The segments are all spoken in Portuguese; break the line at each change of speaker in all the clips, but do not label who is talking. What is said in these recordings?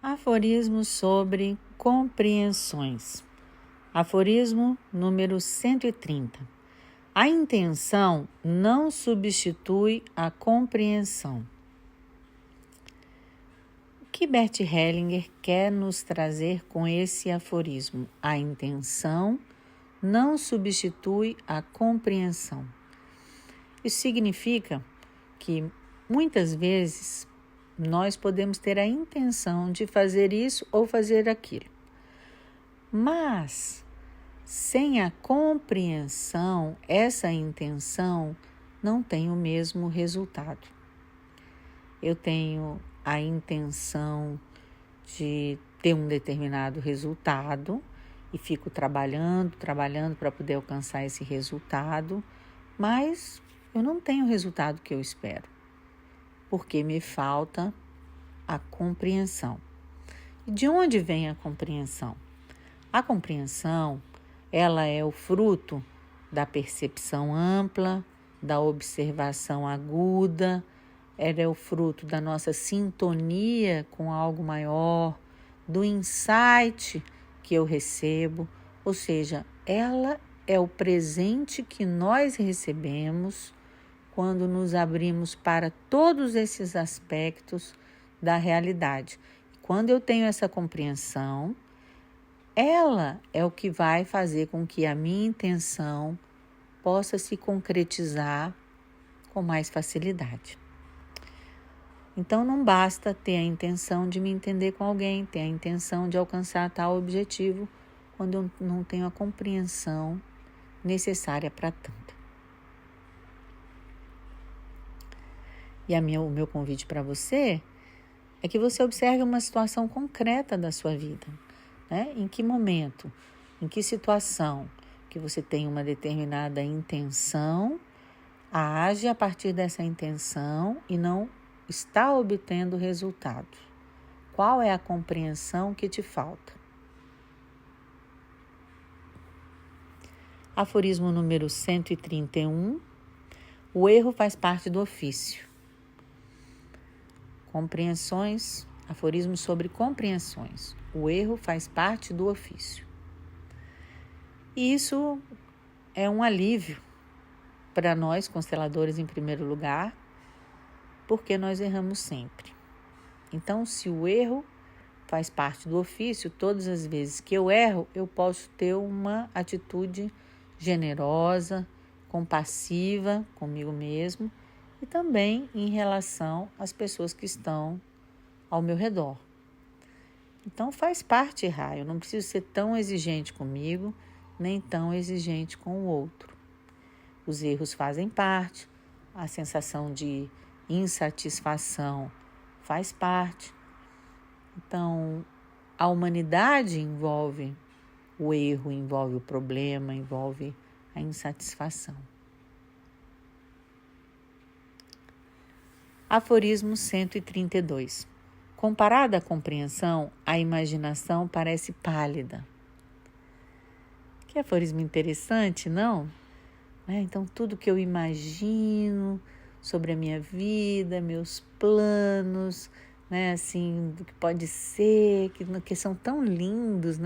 Aforismo sobre compreensões. Aforismo número 130. A intenção não substitui a compreensão. O que Bert Hellinger quer nos trazer com esse aforismo? A intenção não substitui a compreensão. Isso significa que muitas vezes nós podemos ter a intenção de fazer isso ou fazer aquilo. Mas, sem a compreensão, essa intenção não tem o mesmo resultado. Eu tenho a intenção de ter um determinado resultado e fico trabalhando para poder alcançar esse resultado, mas eu não tenho o resultado que eu espero, porque me falta a compreensão. E de onde vem a compreensão? A compreensão, ela é o fruto da percepção ampla, da observação aguda, ela é o fruto da nossa sintonia com algo maior, do insight que eu recebo, ou seja, ela é o presente que nós recebemos quando nos abrimos para todos esses aspectos da realidade. Quando eu tenho essa compreensão, ela é o que vai fazer com que a minha intenção possa se concretizar com mais facilidade. Então, não basta ter a intenção de me entender com alguém, ter a intenção de alcançar tal objetivo, quando eu não tenho a compreensão necessária para tanto. E o meu convite para você é que você observe uma situação concreta da sua vida. Né? Em que momento, em que situação que você tem uma determinada intenção, age a partir dessa intenção e não está obtendo resultado. Qual é a compreensão que te falta? Aforismo número 131. O erro faz parte do ofício. Compreensões, aforismo sobre compreensões. O erro faz parte do ofício. E isso é um alívio para nós, consteladores, em primeiro lugar, porque nós erramos sempre. Então, se o erro faz parte do ofício, todas as vezes que eu erro, eu posso ter uma atitude generosa, compassiva comigo mesmo e também em relação às pessoas que estão ao meu redor. Então faz parte errar, eu não preciso ser tão exigente comigo, nem tão exigente com o outro. Os erros fazem parte, a sensação de insatisfação faz parte. Então, a humanidade envolve o erro, envolve o problema, envolve a insatisfação. Aforismo 132. Comparada à compreensão, a imaginação parece pálida. Que aforismo interessante, não? Então, tudo que eu imagino sobre a minha vida, meus planos, assim, do que pode ser, que são tão lindos,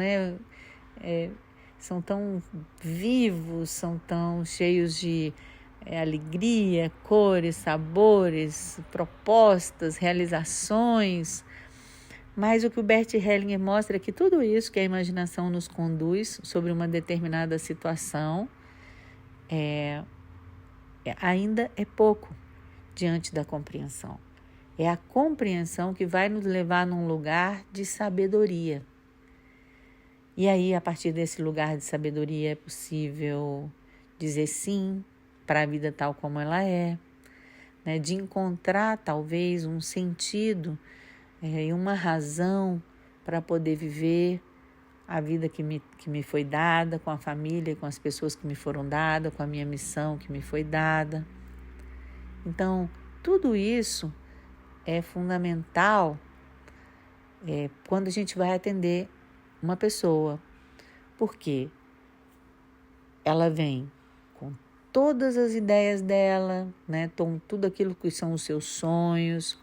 são tão vivos, são tão cheios de alegria, cores, sabores, propostas, realizações. Mas o que o Bert Hellinger mostra é que tudo isso que a imaginação nos conduz sobre uma determinada situação ainda é pouco diante da compreensão. É a compreensão que vai nos levar num lugar de sabedoria. E aí, a partir desse lugar de sabedoria, é possível dizer sim para a vida tal como ela é, de encontrar talvez um sentido e uma razão para poder viver a vida que me foi dada, com a família, com as pessoas que me foram dadas, com a minha missão que me foi dada. Então, tudo isso é fundamental quando a gente vai atender uma pessoa, porque ela vem com todas as ideias dela, com tudo aquilo que são os seus sonhos,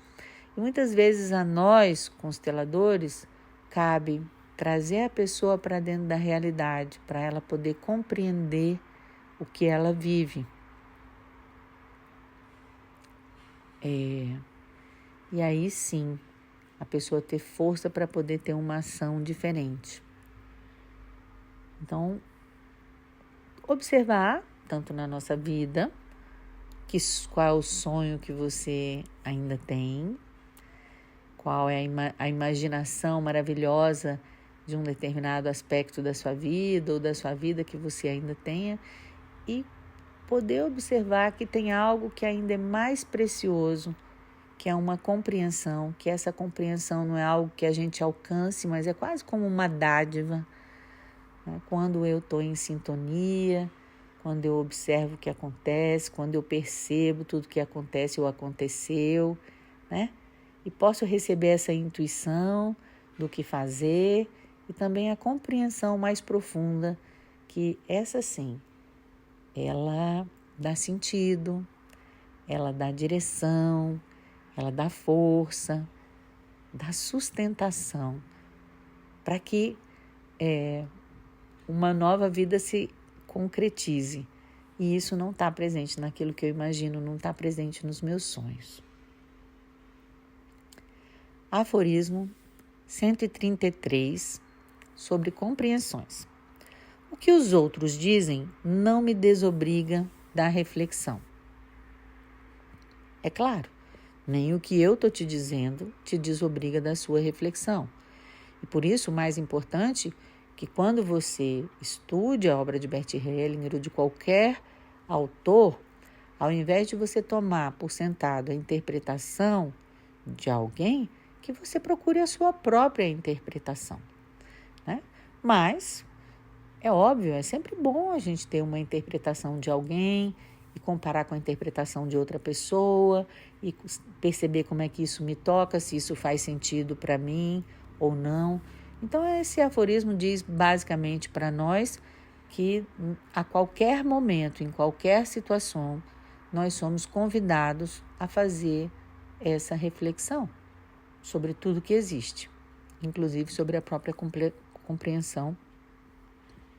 E muitas vezes a nós, consteladores, cabe trazer a pessoa para dentro da realidade, para ela poder compreender o que ela vive. E aí sim, a pessoa ter força para poder ter uma ação diferente. Então, observar, tanto na nossa vida, qual é o sonho que você ainda tem, qual é a imaginação maravilhosa de um determinado aspecto da sua vida ou da sua vida que você ainda tenha, e poder observar que tem algo que ainda é mais precioso, que é uma compreensão, que essa compreensão não é algo que a gente alcance, mas é quase como uma dádiva, né? Quando eu estou em sintonia, quando eu observo o que acontece, quando eu percebo tudo que acontece ou aconteceu, né? E posso receber essa intuição do que fazer e também a compreensão mais profunda, que essa sim, ela dá sentido, ela dá direção, ela dá força, dá sustentação para que uma nova vida se concretize. E isso não está presente naquilo que eu imagino, não está presente nos meus sonhos. Aforismo 133, sobre compreensões. O que os outros dizem não me desobriga da reflexão. É claro, nem o que eu estou te dizendo te desobriga da sua reflexão. E por isso, o mais importante, que quando você estude a obra de Bert Hellinger ou de qualquer autor, ao invés de você tomar por sentado a interpretação de alguém, que você procure a sua própria interpretação, né? Mas, é óbvio, é sempre bom a gente ter uma interpretação de alguém e comparar com a interpretação de outra pessoa e perceber como é que isso me toca, se isso faz sentido para mim ou não. Então, esse aforismo diz basicamente para nós que a qualquer momento, em qualquer situação, nós somos convidados a fazer essa reflexão sobre tudo que existe, inclusive sobre a própria compreensão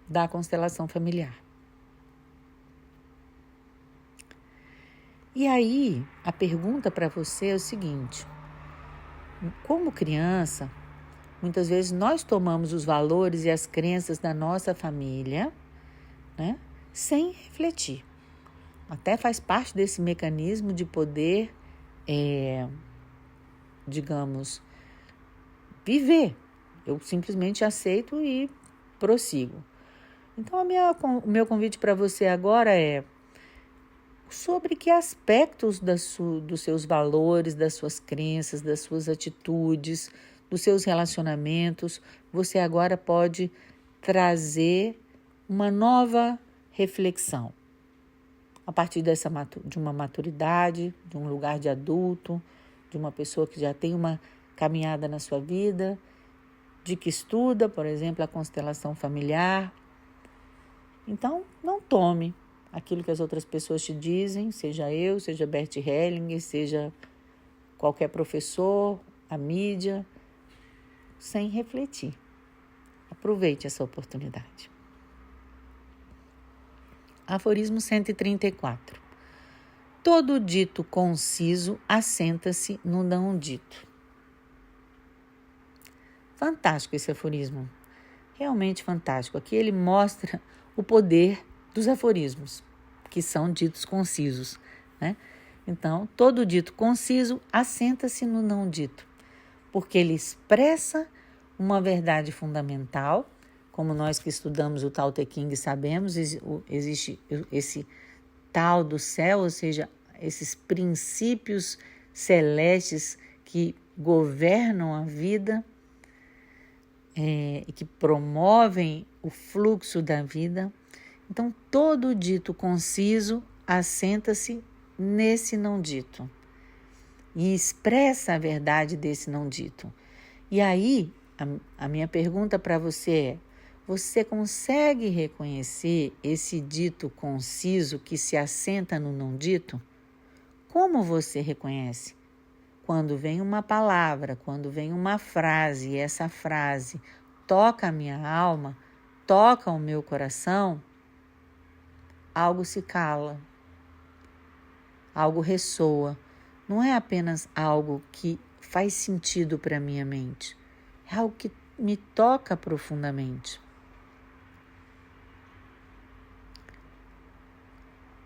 da constelação familiar. E aí, a pergunta para você é o seguinte: como criança, muitas vezes nós tomamos os valores e as crenças da nossa família, né, sem refletir. Até faz parte desse mecanismo de poder, digamos, viver. Eu simplesmente aceito e prossigo. Então, o meu convite para você agora é: sobre que aspectos dos seus valores, das suas crenças, das suas atitudes, dos seus relacionamentos, você agora pode trazer uma nova reflexão. A partir de uma maturidade, de um lugar de adulto, de uma pessoa que já tem uma caminhada na sua vida, de que estuda, por exemplo, a constelação familiar. Então, não tome aquilo que as outras pessoas te dizem, seja eu, seja Bert Hellinger, seja qualquer professor, a mídia, sem refletir. Aproveite essa oportunidade. Aforismo 134. Todo dito conciso assenta-se no não dito. Fantástico esse aforismo. Realmente fantástico. Aqui ele mostra o poder dos aforismos, que são ditos concisos, né? Então, todo dito conciso assenta-se no não dito, porque ele expressa uma verdade fundamental. Como nós que estudamos o Tao Te Ching sabemos, existe esse tal do céu, ou seja, esses princípios celestes que governam a vida e que promovem o fluxo da vida. Então, todo dito conciso assenta-se nesse não dito e expressa a verdade desse não dito. E aí, a minha pergunta para você é: você consegue reconhecer esse dito conciso que se assenta no não dito? Como você reconhece? quando vem uma palavra, quando vem uma frase, e essa frase toca a minha alma, toca o meu coração, algo se cala, algo ressoa. Não é apenas algo que faz sentido para a minha mente, é algo que me toca profundamente.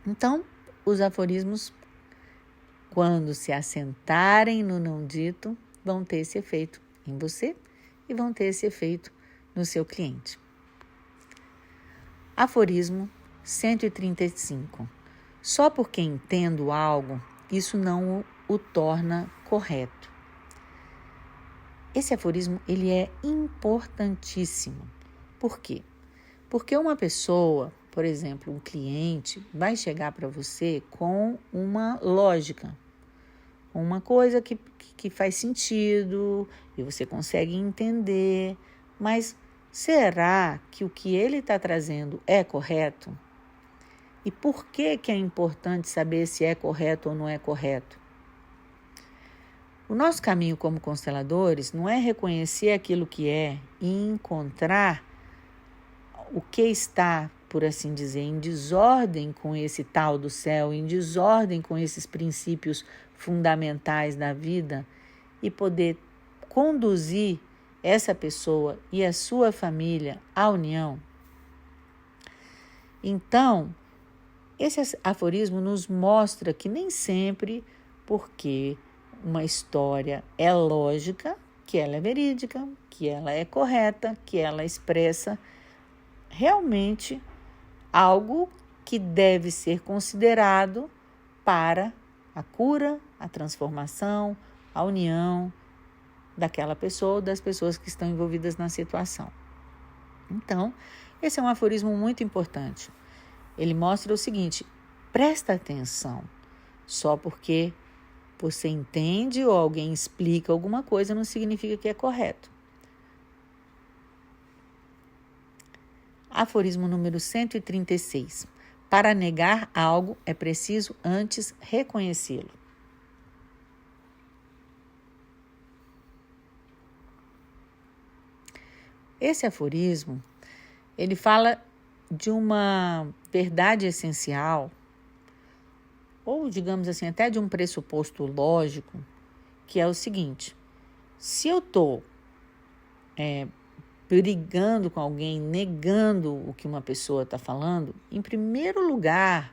Então, os aforismos, quando se assentarem no não dito, vão ter esse efeito em você e vão ter esse efeito no seu cliente. Aforismo 135. Só porque entendo algo, isso não o torna correto. Esse aforismo, ele é importantíssimo. Por quê? Porque uma pessoa, por exemplo, um cliente, vai chegar para você com uma lógica, uma coisa que faz sentido e você consegue entender, mas será que o que ele está trazendo é correto? E por que é importante saber se é correto ou não é correto? O nosso caminho como consteladores não é reconhecer aquilo que é e encontrar o que está, por assim dizer, em desordem com esse tal do céu, em desordem com esses princípios fundamentais da vida e poder conduzir essa pessoa e a sua família à união. Então, esse aforismo nos mostra que nem sempre, porque uma história é lógica, que ela é verídica, que ela é correta, que ela expressa realmente algo que deve ser considerado para a cura, a transformação, a união daquela pessoa ou das pessoas que estão envolvidas na situação. Então, esse é um aforismo muito importante. Ele mostra o seguinte: presta atenção, só porque você entende ou alguém explica alguma coisa não significa que é correto. Aforismo número 136. Para negar algo é preciso antes reconhecê-lo. Esse aforismo, ele fala de uma verdade essencial, ou digamos assim, até de um pressuposto lógico, que é o seguinte: se eu estou brigando com alguém, negando o que uma pessoa está falando, em primeiro lugar,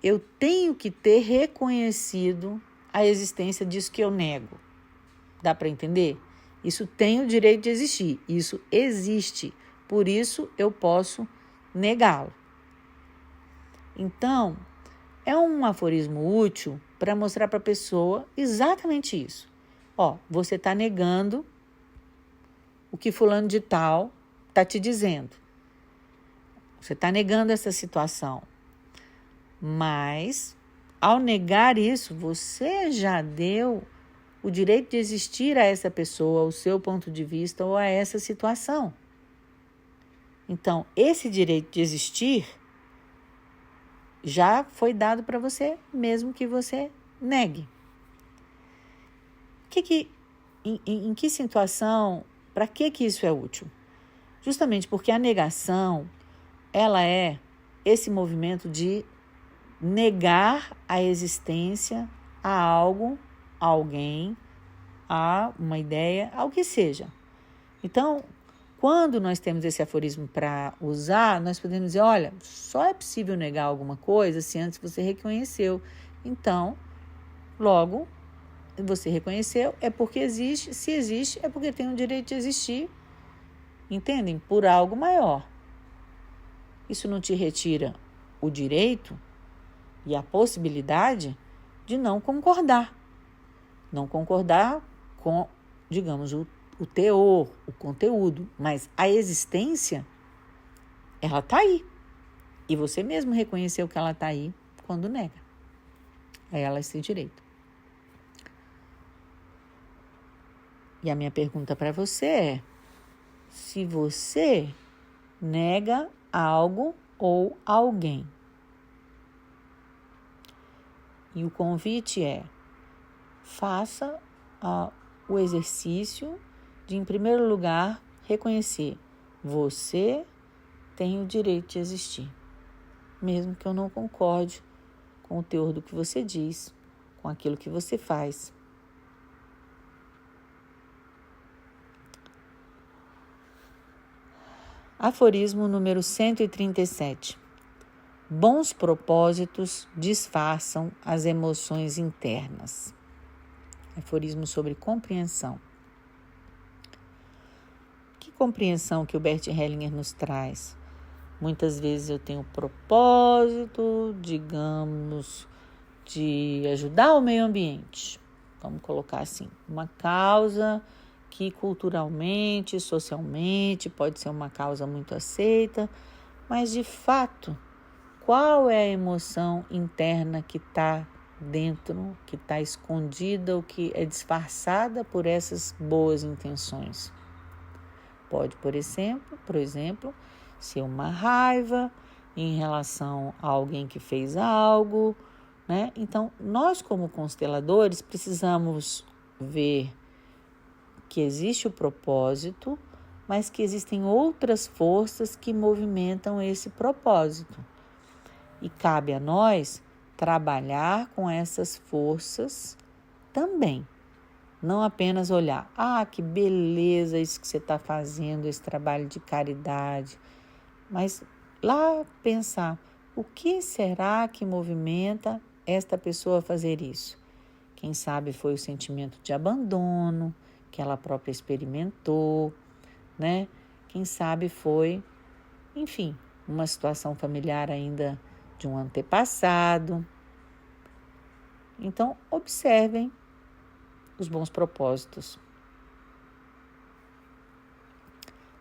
eu tenho que ter reconhecido a existência disso que eu nego. Dá para entender? Isso tem o direito de existir, isso existe, por isso eu posso negá-lo. Então, é um aforismo útil para mostrar para a pessoa exatamente isso. Você está negando o que fulano de tal está te dizendo. Você está negando essa situação. Mas, ao negar isso, você já deu o direito de existir a essa pessoa, ao seu ponto de vista ou a essa situação. Então, esse direito de existir já foi dado para você, mesmo que você negue. Em que situação, para que isso é útil? Justamente porque a negação, ela é esse movimento de negar a existência a algo, a alguém, a uma ideia, ao que seja. Então, quando nós temos esse aforismo para usar, nós podemos dizer, olha, só é possível negar alguma coisa se antes você reconheceu. Então, logo, você reconheceu, é porque existe, se existe, é porque tem o direito de existir, entendem? Por algo maior. Isso não te retira o direito e a possibilidade de não concordar. Não concordar com, digamos, o teor, o conteúdo, mas a existência, ela está aí. E você mesmo reconheceu que ela está aí quando nega. Aí ela tem direito. E a minha pergunta para você é: se você nega algo ou alguém, e o convite é: faça o exercício de, em primeiro lugar, reconhecer: você tem o direito de existir, mesmo que eu não concorde com o teor do que você diz, com aquilo que você faz. Aforismo número 137. Bons propósitos disfarçam as emoções internas. Aforismo sobre compreensão. Que compreensão que o Bert Hellinger nos traz? Muitas vezes eu tenho propósito, digamos, de ajudar o meio ambiente. Vamos colocar assim, uma causa que culturalmente, socialmente pode ser uma causa muito aceita, mas de fato, qual é a emoção interna que está dentro, que está escondida ou que é disfarçada por essas boas intenções? Pode, por exemplo, ser uma raiva em relação a alguém que fez algo, né? Então, nós como consteladores precisamos ver que existe o propósito, mas que existem outras forças que movimentam esse propósito. E cabe a nós trabalhar com essas forças também. Não apenas olhar, que beleza isso que você está fazendo, esse trabalho de caridade. Mas lá pensar, o que será que movimenta esta pessoa a fazer isso? Quem sabe foi o sentimento de abandono que ela própria experimentou, né? Quem sabe foi, enfim, uma situação familiar ainda de um antepassado. Então, observem os bons propósitos.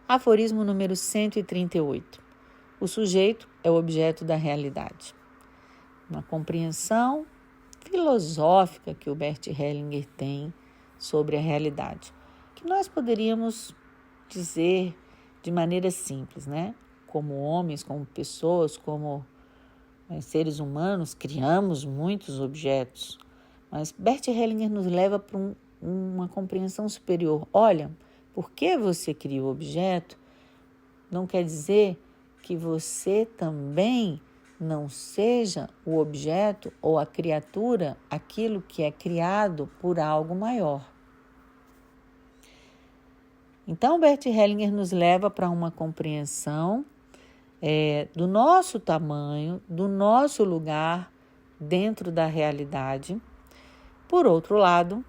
Aforismo número 138. O sujeito é o objeto da realidade. Uma compreensão filosófica que o Bert Hellinger tem sobre a realidade, que nós poderíamos dizer de maneira simples, né? Como homens, como pessoas, como seres humanos, criamos muitos objetos, mas Bert Hellinger nos leva para uma compreensão superior. Olha, porque você cria o objeto, não quer dizer que você também não seja o objeto ou a criatura, aquilo que é criado por algo maior. Então, Bert Hellinger nos leva para uma compreensão do nosso tamanho, do nosso lugar dentro da realidade. Por outro lado,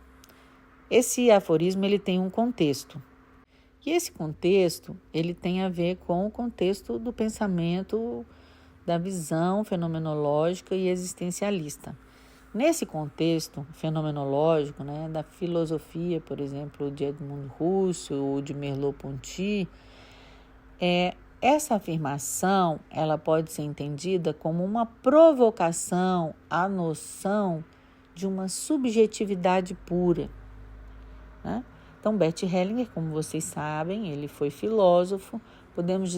esse aforismo ele tem um contexto. E esse contexto ele tem a ver com o contexto do pensamento, da visão fenomenológica e existencialista. Nesse contexto fenomenológico, né, da filosofia, por exemplo, de Edmund Husserl ou de Merleau-Ponty, essa afirmação ela pode ser entendida como uma provocação à noção de uma subjetividade pura, né? Então, Bert Hellinger, como vocês sabem, ele foi filósofo. Podemos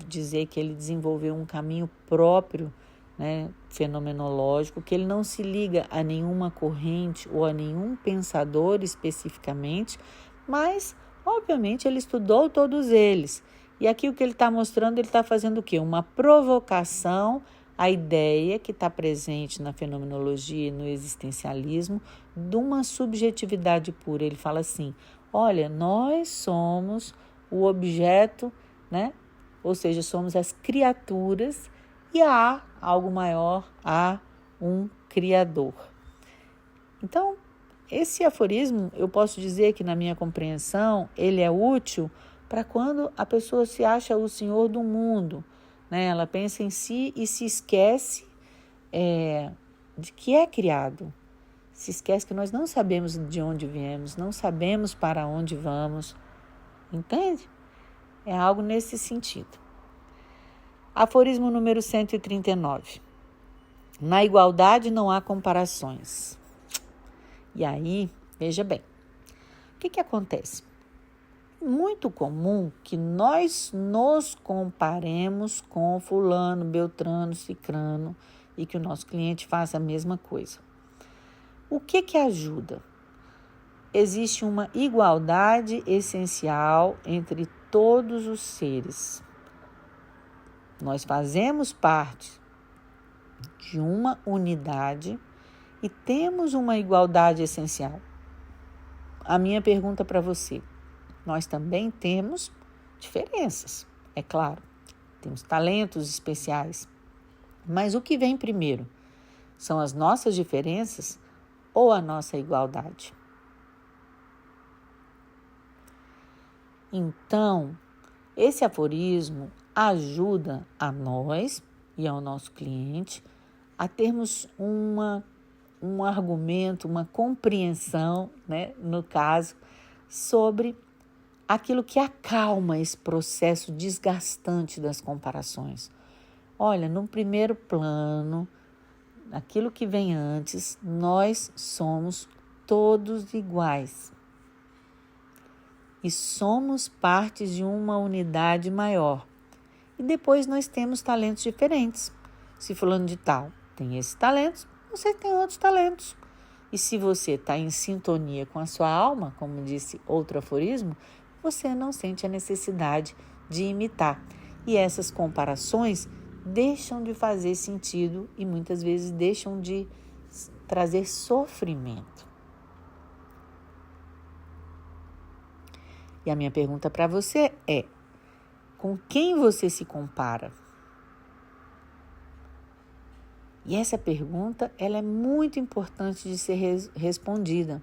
dizer que ele desenvolveu um caminho próprio, né, fenomenológico, que ele não se liga a nenhuma corrente ou a nenhum pensador especificamente, mas, obviamente, ele estudou todos eles. E aqui o que ele está mostrando, ele está fazendo o quê? Uma provocação à ideia que está presente na fenomenologia e no existencialismo de uma subjetividade pura. Ele fala assim, olha, nós somos o objeto, né? Ou seja, somos as criaturas e há algo maior, há um Criador. Então, esse aforismo, eu posso dizer que na minha compreensão, ele é útil para quando a pessoa se acha o senhor do mundo, né? Ela pensa em si e se esquece de que é criado. Se esquece que nós não sabemos de onde viemos, não sabemos para onde vamos. Entende? É algo nesse sentido. Aforismo número 139. Na igualdade não há comparações. E aí, veja bem, o que acontece? Muito comum que nós nos comparemos com fulano, beltrano, cicrano e que o nosso cliente faça a mesma coisa. O que ajuda? existe uma igualdade essencial entre todos os seres. Nós fazemos parte de uma unidade e temos uma igualdade essencial. A minha pergunta para você: nós também temos diferenças, é claro. Temos talentos especiais. Mas o que vem primeiro? São as nossas diferenças ou a nossa igualdade? Então, esse aforismo ajuda a nós e ao nosso cliente a termos um argumento, uma compreensão, né, no caso, sobre aquilo que acalma esse processo desgastante das comparações. Olha, no primeiro plano, aquilo que vem antes, nós somos todos iguais. E somos partes de uma unidade maior. E depois nós temos talentos diferentes. Se fulano de tal tem esses talentos, você tem outros talentos. E se você está em sintonia com a sua alma, como disse outro aforismo, você não sente a necessidade de imitar. E essas comparações deixam de fazer sentido e muitas vezes deixam de trazer sofrimento. E a minha pergunta para você é: com quem você se compara? E essa pergunta, ela é muito importante de ser respondida,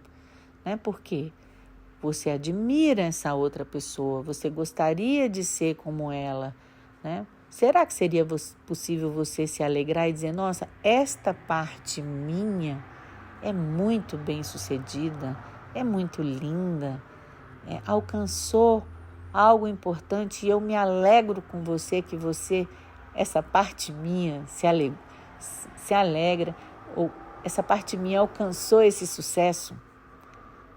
né? Porque você admira essa outra pessoa, você gostaria de ser como ela, né? Será que seria possível você se alegrar e dizer: nossa, esta parte minha é muito bem-sucedida, é muito linda, alcançou algo importante e eu me alegro com você que você, essa parte minha se alegra, ou essa parte minha alcançou esse sucesso,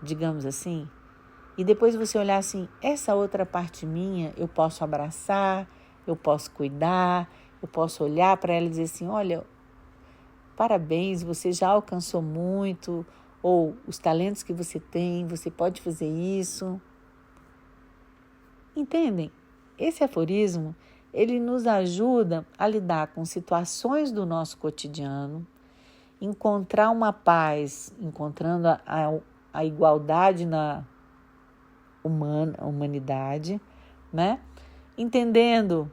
digamos assim. E depois você olhar assim: essa outra parte minha eu posso abraçar, eu posso cuidar, eu posso olhar para ela e dizer assim: olha, parabéns, você já alcançou muito, ou os talentos que você tem, você pode fazer isso. Entendem? Esse aforismo, ele nos ajuda a lidar com situações do nosso cotidiano, encontrar uma paz, encontrando a igualdade na humanidade, né? Entendendo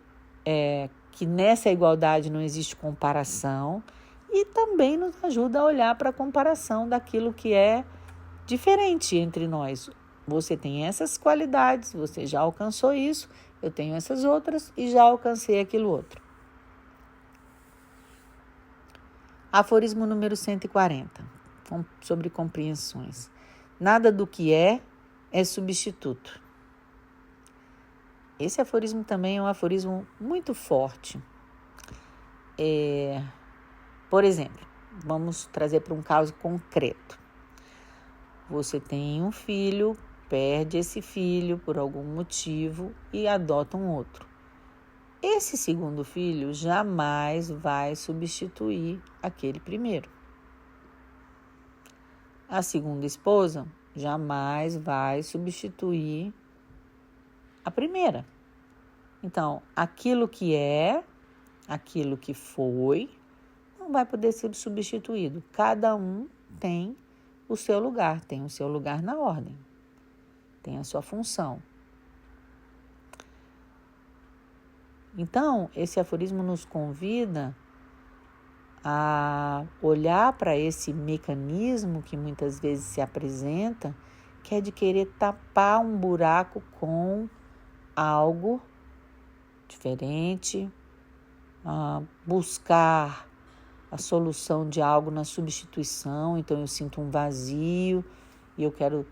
que nessa igualdade não existe comparação, e também nos ajuda a olhar para a comparação daquilo que é diferente entre nós. Você tem essas qualidades, você já alcançou isso, eu tenho essas outras e já alcancei aquilo outro. Aforismo número 140, sobre compreensões. Nada do que é substituto. Esse aforismo também é um aforismo muito forte. Por exemplo, vamos trazer para um caso concreto. Você tem um filho, perde esse filho por algum motivo e adota um outro. Esse segundo filho jamais vai substituir aquele primeiro. A segunda esposa jamais vai substituir a primeira. Então, aquilo que é, aquilo que foi, não vai poder ser substituído. Cada um tem o seu lugar, tem o seu lugar na ordem, tem a sua função. Então, esse aforismo nos convida a olhar para esse mecanismo que muitas vezes se apresenta, que é de querer tapar um buraco com algo diferente, buscar a solução de algo na substituição. Então eu sinto um vazio e eu quero,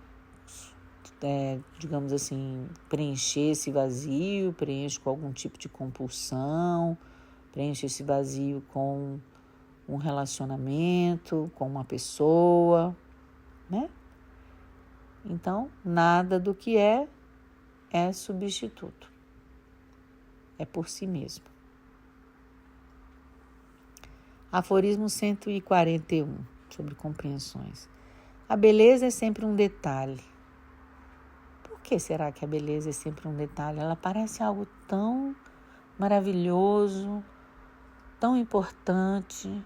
digamos assim, preencher esse vazio, preencho com algum tipo de compulsão, preencho esse vazio com um relacionamento, com uma pessoa, né? Então, nada do que é substituto. É por si mesmo. Aforismo 141, sobre compreensões. A beleza é sempre um detalhe. Por que será que a beleza é sempre um detalhe? Ela parece algo tão maravilhoso, tão importante,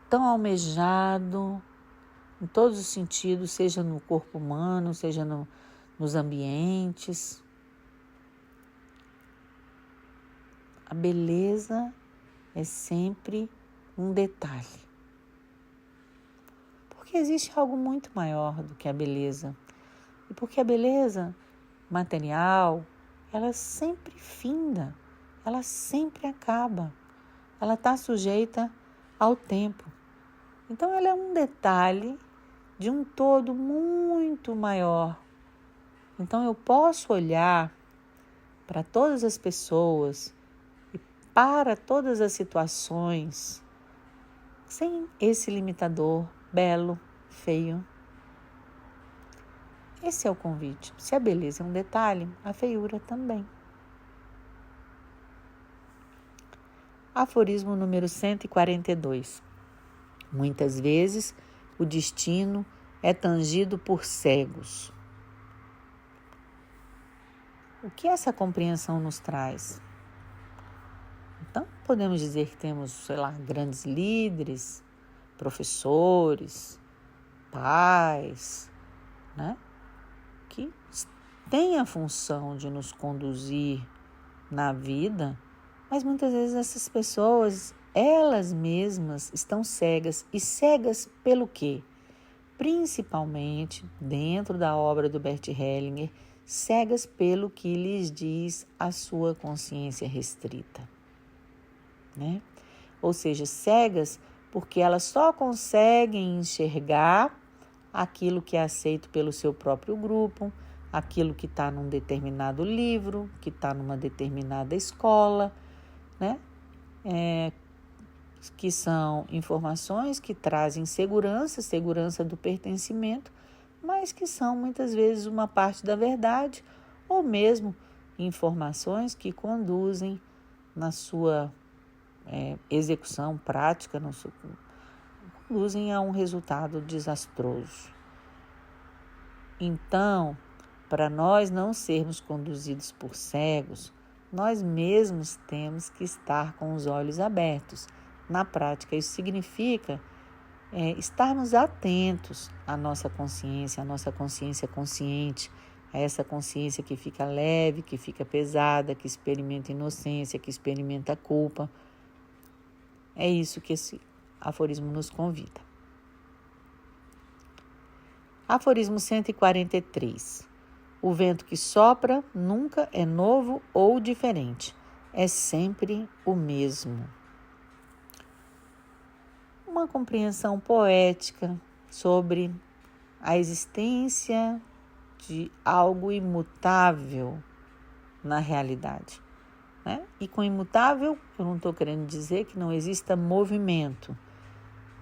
tão almejado, em todos os sentidos, seja no corpo humano, seja nos ambientes. A beleza é sempre um detalhe. Porque existe algo muito maior do que a beleza. E porque a beleza material, ela sempre finda, ela sempre acaba. Ela está sujeita ao tempo. Então, ela é um detalhe de um todo muito maior. Então, eu posso olhar para todas as pessoas e para todas as situações sem esse limitador belo, feio. Esse é o convite. Se a beleza é um detalhe, a feiura também. Aforismo número 142. Muitas vezes o destino é tangido por cegos. O que essa compreensão nos traz? Então, podemos dizer que temos, grandes líderes, professores, pais, que têm a função de nos conduzir na vida, mas muitas vezes essas pessoas, elas mesmas estão cegas. E cegas pelo quê? Principalmente, dentro da obra do Bert Hellinger, cegas pelo que lhes diz a sua consciência restrita. Ou seja, cegas porque elas só conseguem enxergar aquilo que é aceito pelo seu próprio grupo, aquilo que está num determinado livro, que está numa determinada escola, que são informações que trazem segurança do pertencimento, mas que são muitas vezes uma parte da verdade, ou mesmo informações que conduzem na sua execução prática, conduzem a um resultado desastroso. Então, para nós não sermos conduzidos por cegos, nós mesmos temos que estar com os olhos abertos. Na prática, isso significa estarmos atentos à nossa consciência consciente, a essa consciência que fica leve, que fica pesada, que experimenta inocência, que experimenta culpa. É isso que esse aforismo nos convida. Aforismo 143. O vento que sopra nunca é novo ou diferente, é sempre o mesmo. Uma compreensão poética sobre a existência de algo imutável na realidade. E com imutável, eu não estou querendo dizer que não exista movimento.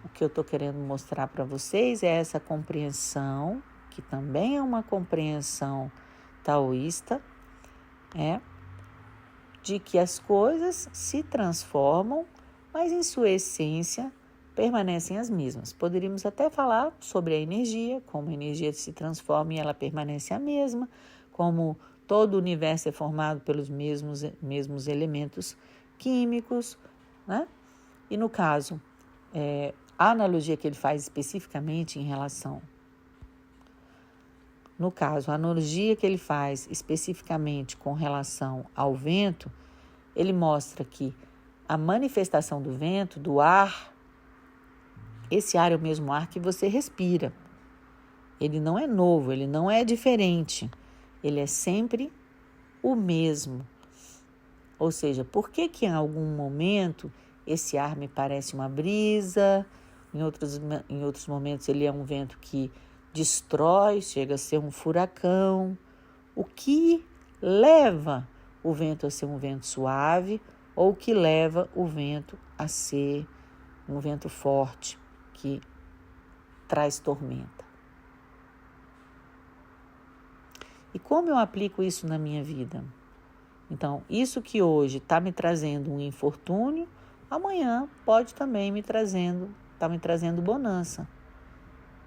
O que eu estou querendo mostrar para vocês é essa compreensão, que também é uma compreensão taoísta, de que as coisas se transformam, mas em sua essência permanecem as mesmas. Poderíamos até falar sobre a energia, como a energia se transforma e ela permanece a mesma, como todo o universo é formado pelos mesmos elementos químicos, E no caso, a analogia que ele faz especificamente em relação... No caso, a analogia que ele faz especificamente com relação ao vento, ele mostra que a manifestação do vento, do ar, esse ar é o mesmo ar que você respira. Ele não é novo, ele não é diferente. Ele é sempre o mesmo. Ou seja, por que em algum momento esse ar me parece uma brisa, em outros momentos ele é um vento que destrói, chega a ser um furacão. O que leva o vento a ser um vento suave ou o que leva o vento a ser um vento forte que traz tormenta? E como eu aplico isso na minha vida? Então, isso que hoje está me trazendo um infortúnio, amanhã pode também estar me trazendo bonança.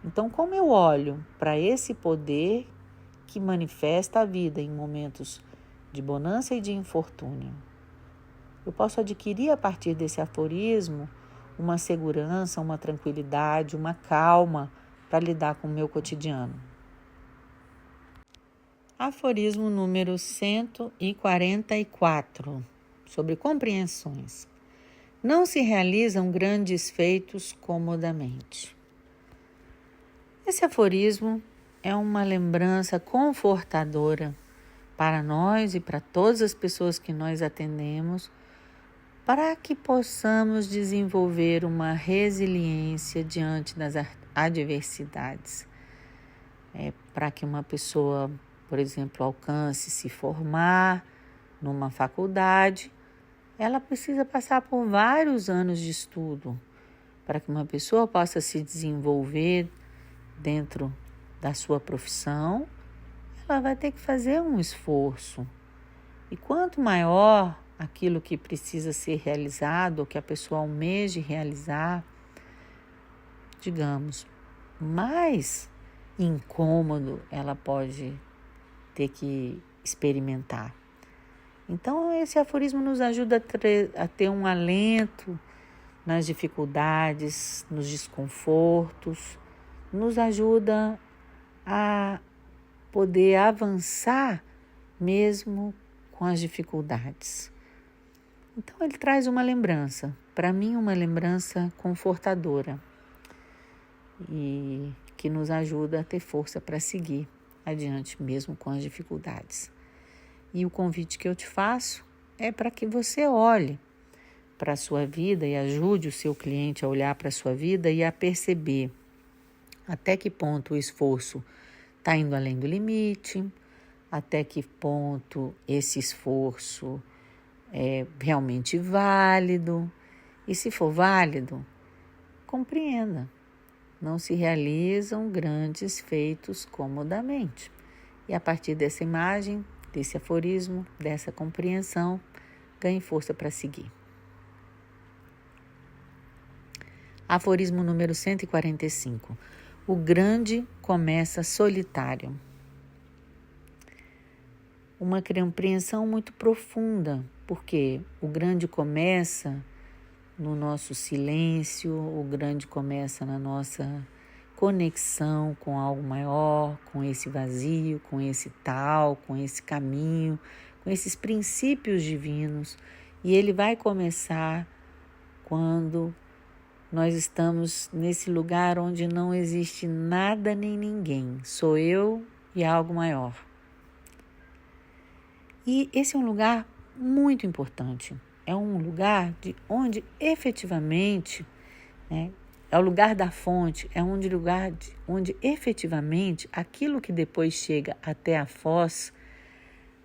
Então, como eu olho para esse poder que manifesta a vida em momentos de bonança e de infortúnio, eu posso adquirir a partir desse aforismo uma segurança, uma tranquilidade, uma calma para lidar com o meu cotidiano. Aforismo número 144, sobre compreensões. Não se realizam grandes feitos comodamente. Esse aforismo é uma lembrança confortadora para nós e para todas as pessoas que nós atendemos, para que possamos desenvolver uma resiliência diante das adversidades. Para que uma pessoa, por exemplo, alcance se formar numa faculdade, ela precisa passar por vários anos de estudo. Para que uma pessoa possa se desenvolver dentro da sua profissão, ela vai ter que fazer um esforço. E quanto maior aquilo que precisa ser realizado, ou que a pessoa almeje realizar, digamos, mais incômodo ela pode ter que experimentar. Então, esse aforismo nos ajuda a ter um alento nas dificuldades, nos desconfortos, nos ajuda a poder avançar mesmo com as dificuldades. Então, ele traz uma lembrança, para mim uma lembrança confortadora e que nos ajuda a ter força para seguir adiante mesmo com as dificuldades. E o convite que eu te faço é para que você olhe para a sua vida e ajude o seu cliente a olhar para a sua vida e a perceber até que ponto o esforço está indo além do limite, até que ponto esse esforço é realmente válido. E se for válido, compreenda. Não se realizam grandes feitos comodamente. E a partir dessa imagem, desse aforismo, dessa compreensão, ganhe força para seguir. Aforismo número 145. O grande começa solitário. Uma compreensão muito profunda, porque o grande começa no nosso silêncio, o grande começa na nossa conexão com algo maior, com esse vazio, com esse tal, com esse caminho, com esses princípios divinos. E ele vai começar quando nós estamos nesse lugar onde não existe nada nem ninguém, sou eu e algo maior. E esse é um lugar muito importante, é um lugar onde efetivamente, é o lugar da fonte, é onde efetivamente aquilo que depois chega até a foz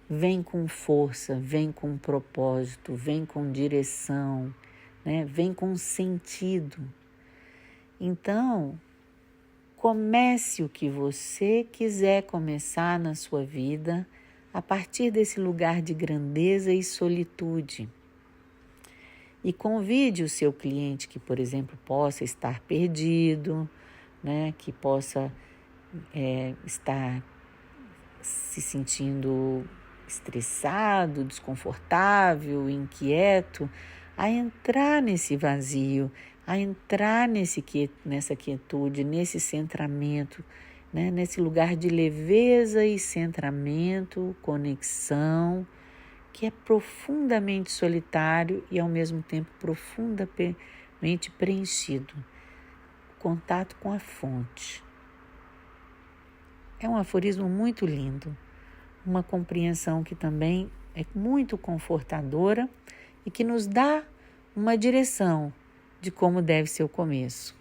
vem com força, vem com propósito, vem com direção, vem com sentido. Então, comece o que você quiser começar na sua vida a partir desse lugar de grandeza e solitude. E convide o seu cliente que, por exemplo, possa estar perdido, que possa estar se sentindo estressado, desconfortável, inquieto, a entrar nesse vazio, a entrar nessa quietude, nesse centramento, nesse lugar de leveza e centramento, conexão, que é profundamente solitário e ao mesmo tempo profundamente preenchido. Contato com a fonte. É um aforismo muito lindo, uma compreensão que também é muito confortadora e que nos dá uma direção de como deve ser o começo.